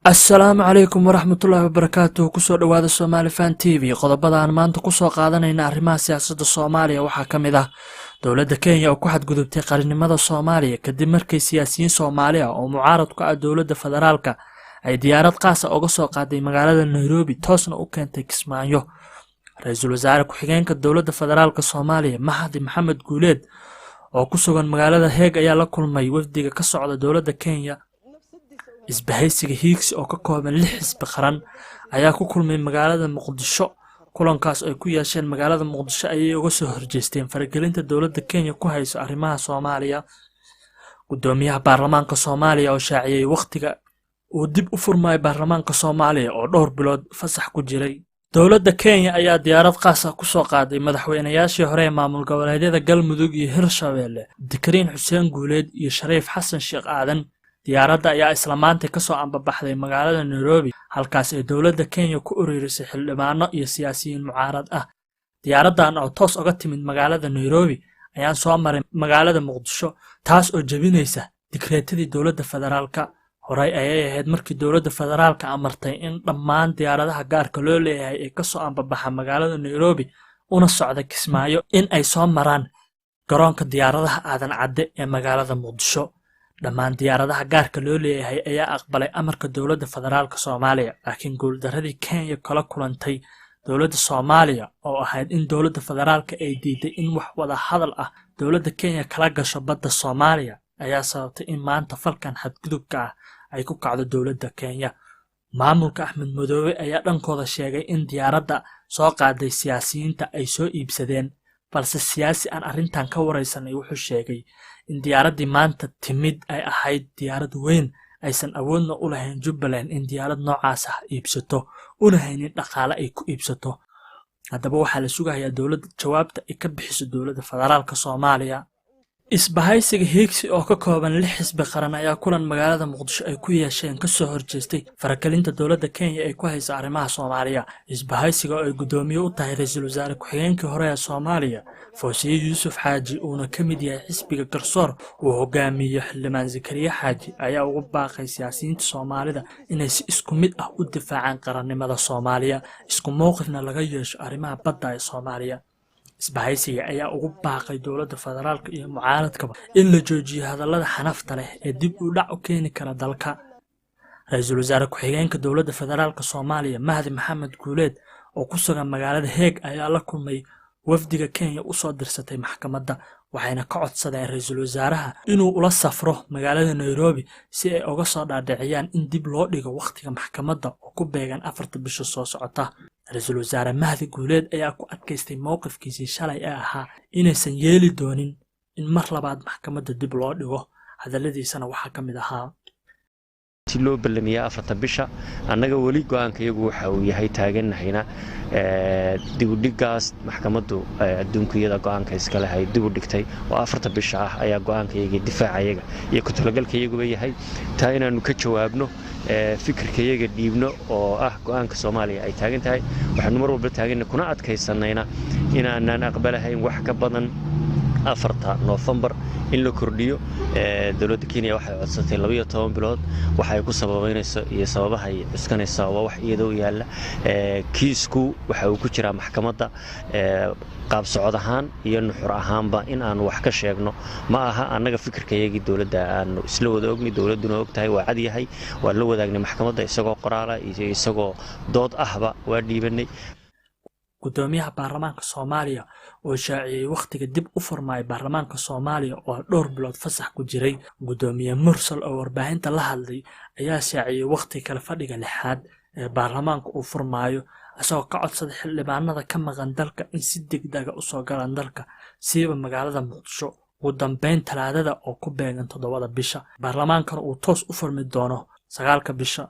السلام عليكم ورحمة الله وبركاته كسو دواد الصومالي فان تيفي قضبضا عن مانتا كسو قادنين arrimaha siyaasadda Soomaaliya waxaa ka mid ah dowladda Kenya oo ku xadgudubtay qaranimada Soomaaliya kadib markii siyaasiyiin Soomaali ah oo mucaarad ku ah dowladda federaalka ay diyaarad qaas ah uga soo qaaday magaalada Nairobi toosna u keentay Kismaayo. Ra'iisul Wasaare ku-xigeenka dowladda federaalka Soomaaliya Mahdi Maxamed Guuleed oo ku sugan magaalada Hague ayaa la kulmay wafdiga ka socda dowladda Kenya. isbahaysiga Higgs oo ka kooban 6 xisbi qaran ayaa ku kulmay magaalada Muqdisho. kulankaas ay ku yeesheen magaalada Muqdisho ayay uga soo horjeesteen faragelinta dowladda Kenya ku hayso arrimaha Soomaaliya. Gudoomiyaha baarlamaanka Soomaaliya oo shaaciyay waqtiga uu dib u furmay baarlamaanka Soomaaliya oo dhowr bilood fasax ku jiray. dowladda Kenya ayaa diyaarad qaas ah ku soo qaaday madaxweynayaashii hore ee maamul goboleedyada Galmudug iyo Hirshabelle, Dikriin Xuseen Guuleed iyo Shariif Xasan Sheekh Aadan. diyaaradda ayaa isla maanta ka soo ambabaxday magaalada Nairobi halkaas ay dowladda Kenya ku ururisay xildhibaano iyo siyaasiyiin mucaarad ah. diyaaraddan oo toos uga timid magaalada Nairobi ayaa soo maray magaalada Muqdisho taas oo jabinaysa dikreetadii dowladda federaalka. Horay ayay ahayd markii dowladda federaalka amartay in dhammaan diyaaradaha gaarka loo leeyahay ay ka soo ambabaxa magaalada Nairobi una socda Kismaayo in ay soo maraan garoonka diyaaradaha aadan cadde ee magaalada Muqdisho. dhammaan diyaaradaha gaarka loo leeyahay ayaa aqbalay amarka dowladda federaalka Soomaaliya, laakiin guuldaradii Kenya kala kulantay dowladda Soomaaliya oo ahayd in dowladda federaalka ay diiday in wax wada hadal ah dowladda Kenya kala gasho badda Soomaaliya ayaa sababtay in maanta falkan xadgudubka ah ay ku kacdo dowladda Kenya. maamulka Axmed Madoobe ayaa dhankooda sheegay in diyaaradda soo qaaday siyaasiyiinta ay soo iibsadeen, balse siyaasi aan arrintan ka wareysanay wuxuu sheegay in diyaaraddii maanta timid ay ahayd diyaarad weyn aysan awoodna u lahayn Jubbaland in diyaarad noocaas ah iibsato una haynin dhaqaale ay ku iibsato. haddaba waxaa la sugayaa dowladda jawaabta ay ka bixiso dowladda federaalka Soomaaliya. isbahaysiga Higgs oo ka kooban 6 xisbi qaran ayaa kulan magaalada Muqdisho ay ku yeesheen ka soo horjeestay faragelinta dowladda Kenya ay ku hayso arrimaha Soomaaliya. isbahaysiga oo ay gudoomiye u tahay ra'iisul wasaare ku-xigeenkii hore ee Soomaaliya Fawziya Yuusuf Xaaji uuna ka mid yahay xisbiga Garsoor uu hogaamiyo xildhibaan Zakariya Xaaji ayaa ugu baaqay siyaasiyiinta Soomaalida inay si isku mid ah u difaacaan qarannimada Soomaaliya, isku mowqifna laga yeesho arrimaha badda ee Soomaaliya. isbahaysiga ayaa ugu baaqay dowladda federaalka iyo mucaaradkaba in la joojiyo hadallada xanafta leh ee dib u dhac u keeni kara dalka. ra'iisul wasaare ku-xigeenka dowladda federaalka Soomaaliya Mahdi Maxamed Guuleed oo ku sugan magaalada Hague ayaa la kulmay wafdiga Kenya u soo dirsatay maxkamadda, waxayna ka codsadeen ra'iisul wasaaraha inuu ula safro magaalada Nairobi si ay uga soo dhaadhiciyaan in dib loo dhigo waqtiga maxkamadda oo ku beegan 4 bisha soo socota. ra'iisul wasaare Mahdi Guuleed ayaa ku adkaystay mowqifkiisii shalay ee ahaa inaysan yeeli doonin in mar labaad maxkamadda dib loo dhigo. hadalladiisana waxaa ka mid ahaa loo balamiyaa 4 bisha annaga wali go'aankayagu waxa uu yahay taageernahayna dib u dhigaas maxkamaddu adduunkiyada go'aanka iska lahay dib u dhigtay oo 4 bisha ah ayaa go'aankayaga difaacayaga iyo ku talagalkayagu yahay taa inaanu ka jawaabno fikirkayaga dhiibno oo ah go'aanka Soomaaliya ay taagan tahay waxaanu mar walba taagan kuna adkaysanayna inaanan aqbalahayn wax ka badan 4 November in la kordhiyo. dowladda Kenya waxay codsatay 12 bilood waxay ku sababeynayso iyo sababaha ay cuskanayso waa wax iyadoo yaala kiisku waxa uu ku jiraa maxkamadda qaab socod ahaan iyo nuxur ahaanba in aan wax ka sheegno ma aha annaga fikirkayagii dowladda aan isla wada ogni dowladuna ogtahay waa cad yahay waa la wadaagnay maxkamadda isagoo qoraala iyo isagoo dood ahba waa dhiibanay. gudoomiyaha baarlamaanka Soomaaliya oo shaaciyay waqtiga dib u furmay baarlamaanka Soomaaliya oo dhowr bilood fasax ku jiray. gudoomiye Mursal oo warbaahinta la hadlay ayaa shaaciyay waqti kala fadhiga 6aad ee baarlamaanka uu furmaayo asagoo ka codsaday xildhibaanada ka maqan dalka in si degdeg ah u soo galaan dalka siiba magaalada Muqdisho ugu dambeyn Talaadada oo ku beegan 7 bisha. baarlamaankana uu toos u furmi doono 9 bisha.